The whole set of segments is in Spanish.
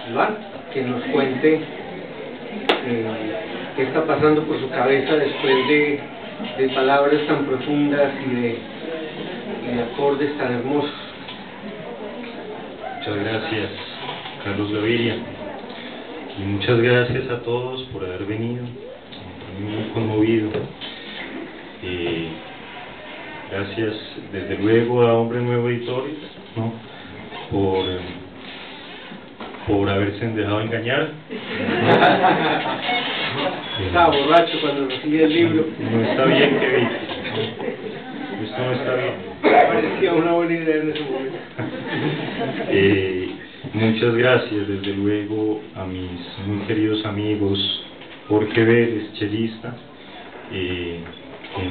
Iván, que nos cuente qué está pasando por su cabeza después de palabras tan profundas y de acordes tan hermosos. Muchas gracias, Carlos Gaviria, y muchas gracias a todos por haber venido. Estoy muy conmovido. Gracias desde luego a Hombre Nuevo Editores, ¿no?, por haberse dejado engañar. Estaba borracho cuando recibí el libro. No está bien, Kevin. Esto no está bien. Parecía una buena idea en ese momento. Muchas gracias desde luego a mis muy queridos amigos Jorge Vélez, chelista, que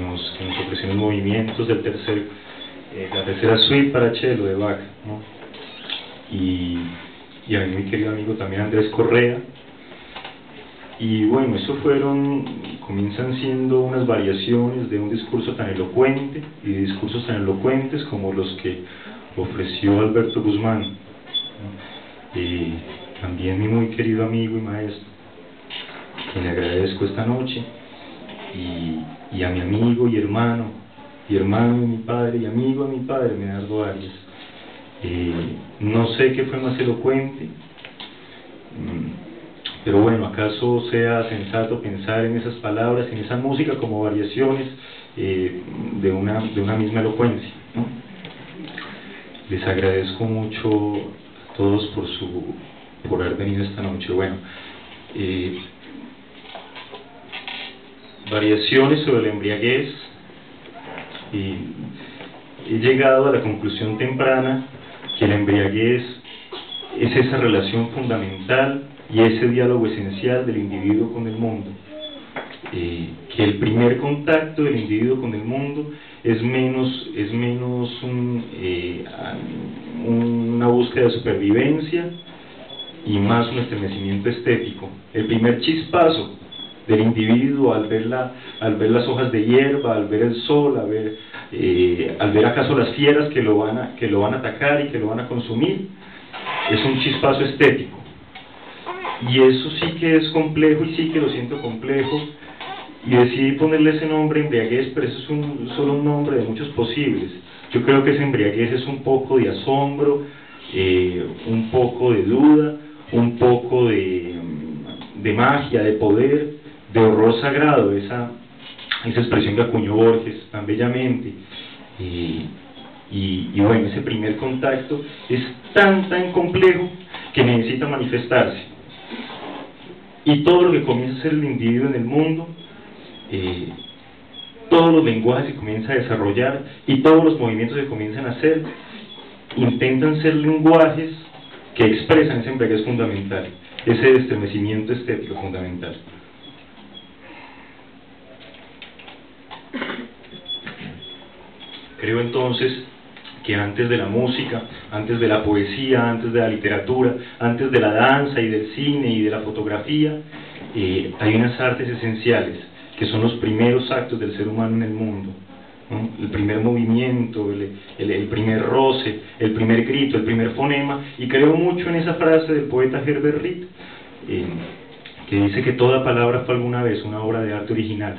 nos ofreció los movimientos del la tercera suite para cello de Bach, ¿no?, y a mi muy querido amigo también Andrés Correa. Y bueno, eso comienzan siendo unas variaciones de un discurso tan elocuente y de discursos tan elocuentes como los que ofreció Alberto Guzmán, ¿no?, también mi muy querido amigo y maestro, que le agradezco esta noche, y a mi amigo y hermano de mi padre y amigo de mi padre, Medardo Arias. No sé qué fue más elocuente, pero bueno, acaso sea sensato pensar en esas palabras, en esa música como variaciones de una misma elocuencia, ¿no? Les agradezco mucho a todos por haber venido esta noche. Bueno, variaciones sobre la embriaguez. He llegado a la conclusión temprana que la embriaguez es esa relación fundamental y ese diálogo esencial del individuo con el mundo, que el primer contacto del individuo con el mundo es menos una búsqueda de supervivencia y más un estremecimiento estético. El primer chispazo del individuo al ver las hojas de hierba, al ver el sol, al ver acaso las fieras que lo van a atacar y que lo van a consumir, es un chispazo estético. Y eso sí que es complejo, y sí que lo siento complejo, y decidí ponerle ese nombre, embriaguez, pero eso es solo un nombre de muchos posibles. Yo creo que esa embriaguez es un poco de asombro, un poco de duda, un poco de magia, de poder, de horror sagrado, esa expresión que acuñó Borges tan bellamente. Y bueno, ese primer contacto es tan complejo que necesita manifestarse, y todo lo que comienza a ser el individuo en el mundo, todos los lenguajes que comienza a desarrollar y todos los movimientos que comienzan a hacer intentan ser lenguajes que expresan ese embriaguez fundamental, ese estremecimiento estético fundamental. Creo entonces que antes de la música, antes de la poesía, antes de la literatura, antes de la danza y del cine y de la fotografía, hay unas artes esenciales, que son los primeros actos del ser humano en el mundo, ¿no? El primer movimiento, el primer roce, el primer grito, el primer fonema. Y creo mucho en esa frase del poeta Herbert Reed, que dice que toda palabra fue alguna vez una obra de arte original.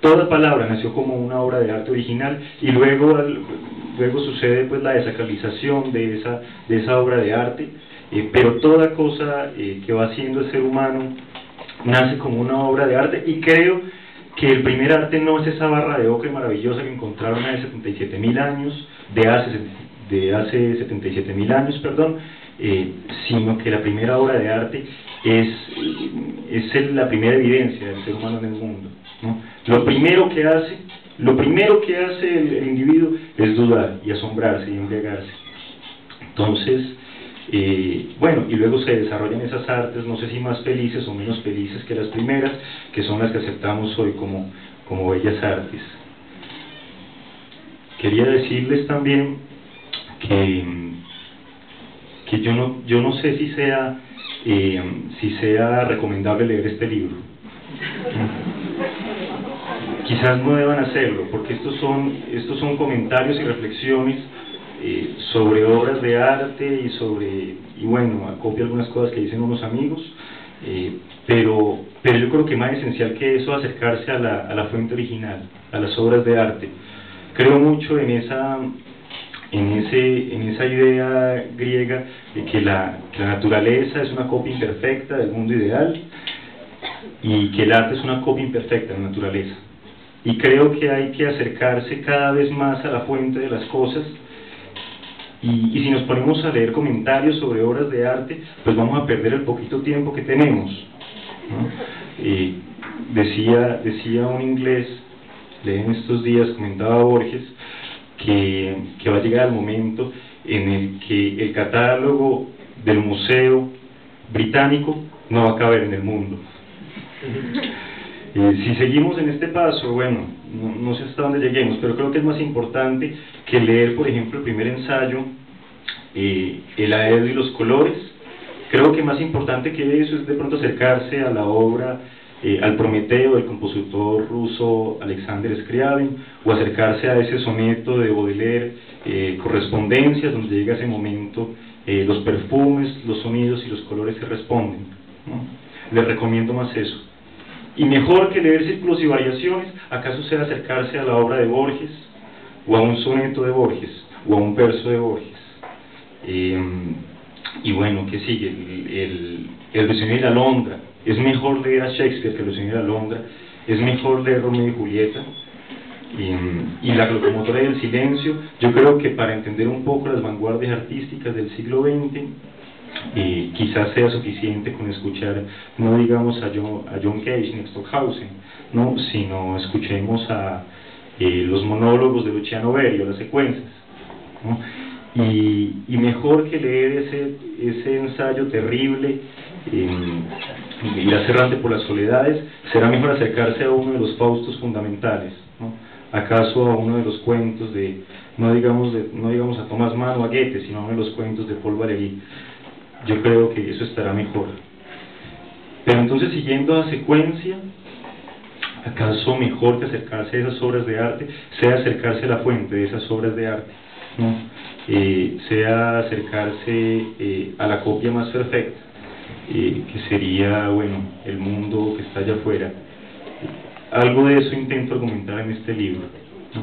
Toda palabra nació como una obra de arte original, y luego sucede pues la desacralización de esa obra de arte, pero toda cosa que va haciendo el ser humano nace como una obra de arte. Y creo que el primer arte no es esa barra de ocre maravillosa que encontraron hace 77.000 años, de hace 77.000 años, perdón, sino que la primera obra de arte es la primera evidencia del ser humano en el mundo, ¿no? Lo primero que hace el individuo es dudar y asombrarse y embriagarse. Entonces, bueno, y luego se desarrollan esas artes, no sé si más felices o menos felices que las primeras, que son las que aceptamos hoy como bellas artes. Quería decirles también que yo no sé si sea recomendable leer este libro. Quizás no deban hacerlo, porque estos son comentarios y reflexiones sobre obras de arte y bueno, acopio algunas cosas que dicen unos amigos, pero yo creo que más esencial que eso, acercarse a la fuente original, a las obras de arte. Creo mucho en esa idea griega de que la naturaleza es una copia imperfecta del mundo ideal y que el arte es una copia imperfecta de la naturaleza. Y creo que hay que acercarse cada vez más a la fuente de las cosas, y si nos ponemos a leer comentarios sobre obras de arte, pues vamos a perder el poquito tiempo que tenemos, ¿no? Decía un inglés, leí en estos días, comentaba Borges, que va a llegar el momento en el que el catálogo del Museo Británico no va a caber en el mundo. Si seguimos en este paso, bueno, no sé hasta dónde lleguemos, pero creo que es más importante que leer, por ejemplo, el primer ensayo, El Aedo y los colores. Creo que más importante que eso es de pronto acercarse a la obra, al Prometeo del compositor ruso Alexander Scriabin, o acercarse a ese soneto de Baudelaire, Correspondencias, donde llega ese momento, los perfumes, los sonidos y los colores se responden, ¿no? Les recomiendo más eso. Y mejor que leer Círculos y Variaciones, acaso sea acercarse a la obra de Borges, o a un soneto de Borges, o a un verso de Borges. Y bueno, ¿qué sigue? El Ruiseñor y la Alondra. Es mejor leer a Shakespeare que el Ruiseñor y la Alondra. Es mejor leer Romeo y Julieta. Y La locomotora y el silencio. Yo creo que para entender un poco las vanguardias artísticas del siglo XX, quizás sea suficiente con escuchar, no digamos a John Cage ni a Stockhausen, no, sino escuchemos a los monólogos de Luciano Berio, las secuencias, ¿no? Y mejor que leer ese ensayo terrible, Irás errante por las soledades, será mejor acercarse a uno de los Faustos fundamentales, ¿no? Acaso a uno de los cuentos no digamos a Thomas Mann o a Goethe, sino a uno de los cuentos de Paul Valéry. Yo creo que eso estará mejor. Pero entonces, siguiendo la secuencia, ¿acaso mejor que acercarse a esas obras de arte sea acercarse a la fuente de esas obras de arte, ¿no? Sea acercarse a la copia más perfecta, que sería, bueno, el mundo que está allá afuera? Algo de eso intento argumentar en este libro, ¿no?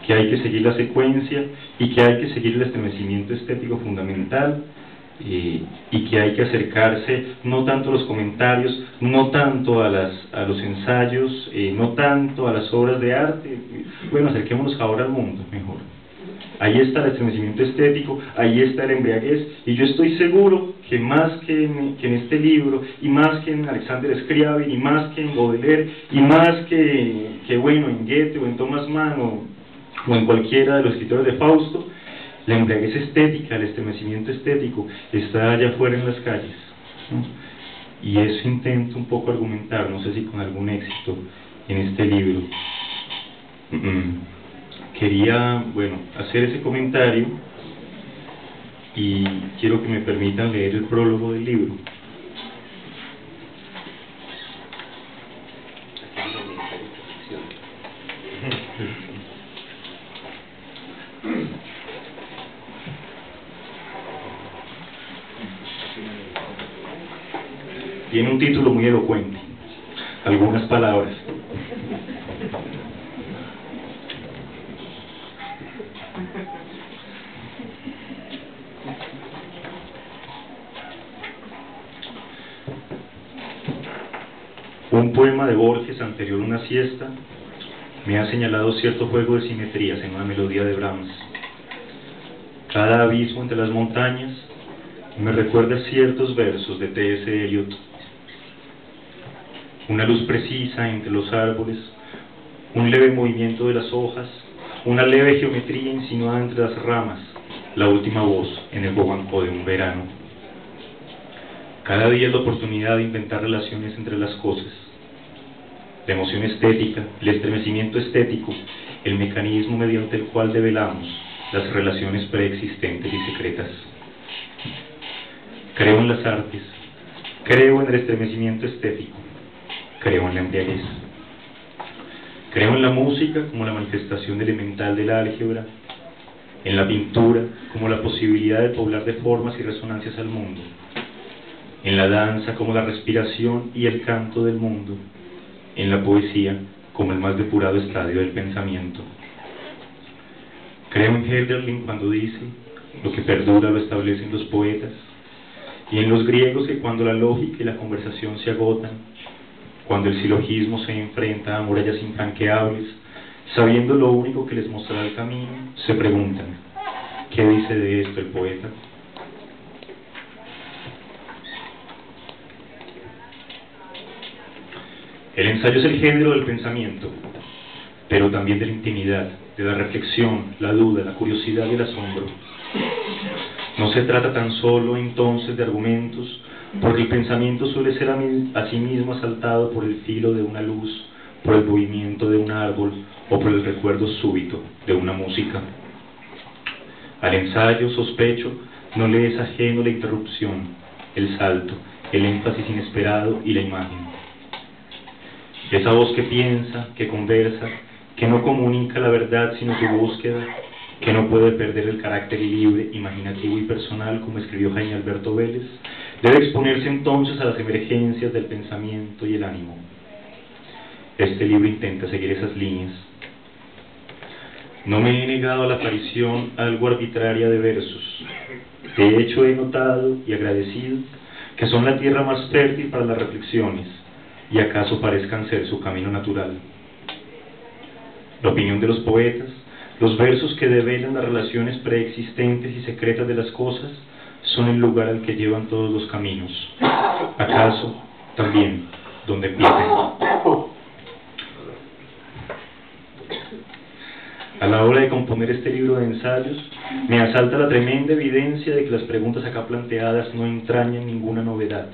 Que hay que seguir la secuencia y que hay que seguir el estremecimiento estético fundamental, y que hay que acercarse no tanto a los comentarios, no tanto a los ensayos, no tanto a las obras de arte. Bueno, acerquémonos ahora al mundo mejor. Ahí está el estremecimiento estético, ahí está el embriaguez, y yo estoy seguro que más que en este libro, y más que en Alexander Scriabin, y más que en Baudelaire, y más que bueno, en Goethe o en Thomas Mann o en cualquiera de los escritores de Fausto, la embriaguez estética, el estremecimiento estético está allá afuera en las calles, ¿no? Y eso intento un poco argumentar, no sé si con algún éxito, en este libro. Quería, bueno, hacer ese comentario, y quiero que me permitan leer el prólogo del libro. Tiene un título muy elocuente, algunas palabras. Un poema de Borges anterior a una siesta me ha señalado cierto juego de simetrías en una melodía de Brahms. Cada abismo entre las montañas me recuerda ciertos versos de T.S. Eliot. Una luz precisa entre los árboles, un leve movimiento de las hojas, una leve geometría insinuada entre las ramas, la última voz en el guaguancó de un verano. Cada día es la oportunidad de inventar relaciones entre las cosas. La emoción estética, el estremecimiento estético, el mecanismo mediante el cual develamos las relaciones preexistentes y secretas. Creo en las artes, creo en el estremecimiento estético, creo en la embriaguez. Creo en la música como la manifestación elemental de la álgebra, en la pintura como la posibilidad de poblar de formas y resonancias al mundo, en la danza como la respiración y el canto del mundo, en la poesía como el más depurado estadio del pensamiento. Creo en Hölderlin cuando dice: lo que perdura lo establecen los poetas, y en los griegos que cuando la lógica y la conversación se agotan, cuando el silogismo se enfrenta a murallas infranqueables, sabiendo lo único que les mostrará el camino, se preguntan: ¿qué dice de esto el poeta? El ensayo es el género del pensamiento, pero también de la intimidad, de la reflexión, la duda, la curiosidad y el asombro. No se trata tan solo entonces de argumentos, porque el pensamiento suele ser a sí mismo asaltado por el filo de una luz, por el movimiento de un árbol o por el recuerdo súbito de una música. Al ensayo, sospecho, no le es ajeno la interrupción, el salto, el énfasis inesperado y la imagen. Esa voz que piensa, que conversa, que no comunica la verdad sino su búsqueda, que no puede perder el carácter libre, imaginativo y personal, como escribió Jaime Alberto Vélez, debe exponerse entonces a las emergencias del pensamiento y el ánimo. Este libro intenta seguir esas líneas. No me he negado a la aparición algo arbitraria de versos. De hecho, he notado y agradecido que son la tierra más fértil para las reflexiones, y acaso parezcan ser su camino natural. La opinión de los poetas, los versos que develan las relaciones preexistentes y secretas de las cosas, son el lugar al que llevan todos los caminos. ¿Acaso también donde pierden? A la hora de componer este libro de ensayos, me asalta la tremenda evidencia de que las preguntas acá planteadas no entrañan ninguna novedad,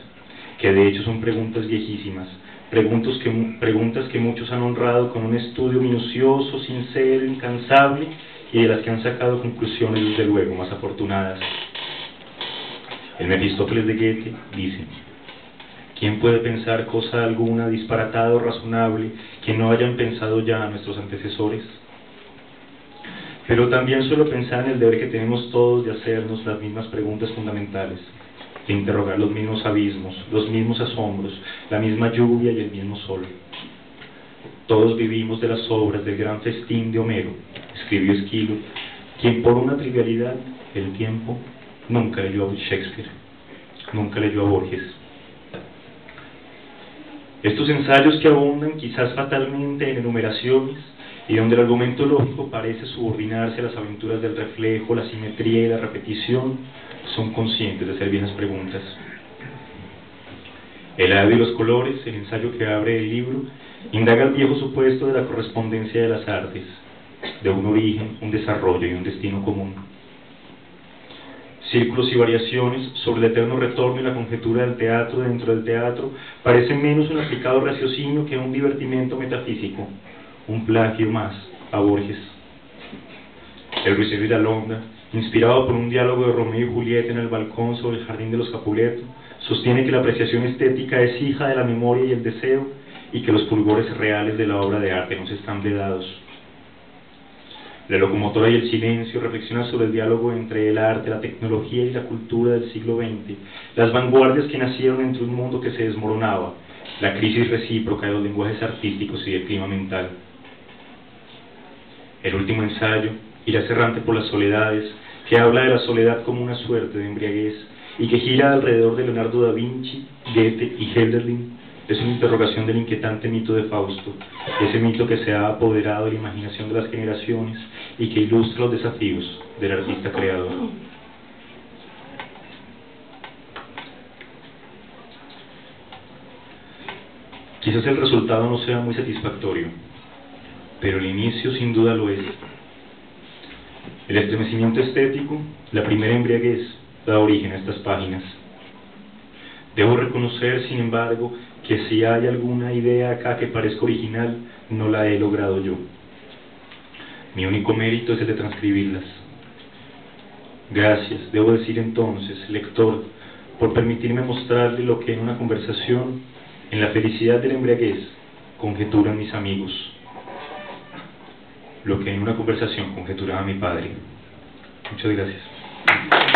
que de hecho son preguntas viejísimas, preguntas que muchos han honrado con un estudio minucioso, sincero, incansable, y de las que han sacado conclusiones desde luego más afortunadas. El Mefistófeles de Goethe dice: ¿quién puede pensar cosa alguna disparatada o razonable que no hayan pensado ya nuestros antecesores? Pero también suelo pensar en el deber que tenemos todos de hacernos las mismas preguntas fundamentales, de interrogar los mismos abismos, los mismos asombros, la misma lluvia y el mismo sol. Todos vivimos de las obras del gran festín de Homero, escribió Esquilo, quien por una trivialidad, el tiempo, nunca leyó a Shakespeare, nunca leyó a Borges. Estos ensayos que abundan quizás fatalmente en enumeraciones, y donde el argumento lógico parece subordinarse a las aventuras del reflejo, la simetría y la repetición, son conscientes de ser viejas preguntas. El ave y los colores, el ensayo que abre el libro, indaga el viejo supuesto de la correspondencia de las artes, de un origen, un desarrollo y un destino común. Círculos y variaciones sobre el eterno retorno y la conjetura del teatro dentro del teatro parecen menos un aplicado raciocinio que un divertimento metafísico, un plagio más a Borges. El ruiseñor y la longa, inspirado por un diálogo de Romeo y Julieta en el balcón sobre el jardín de los Capuleto, sostiene que la apreciación estética es hija de la memoria y el deseo, y que los fulgores reales de la obra de arte nos están vedados. La locomotora y el silencio reflexiona sobre el diálogo entre el arte, la tecnología y la cultura del siglo XX, las vanguardias que nacieron entre un mundo que se desmoronaba, la crisis recíproca de los lenguajes artísticos y del clima mental. El último ensayo, irá errante por las soledades, que habla de la soledad como una suerte de embriaguez, y que gira alrededor de Leonardo da Vinci, Goethe y Hölderlin, es una interrogación del inquietante mito de Fausto, ese mito que se ha apoderado de la imaginación de las generaciones y que ilustra los desafíos del artista creador. Quizás el resultado no sea muy satisfactorio, pero el inicio sin duda lo es. El estremecimiento estético, la primera embriaguez, da origen a estas páginas. Debo reconocer, sin embargo, que si hay alguna idea acá que parezca original, no la he logrado yo. Mi único mérito es el de transcribirlas. Gracias, debo decir entonces, lector, por permitirme mostrarle lo que en una conversación, en la felicidad de la embriaguez, conjeturan mis amigos. Lo que en una conversación conjeturaba mi padre. Muchas gracias.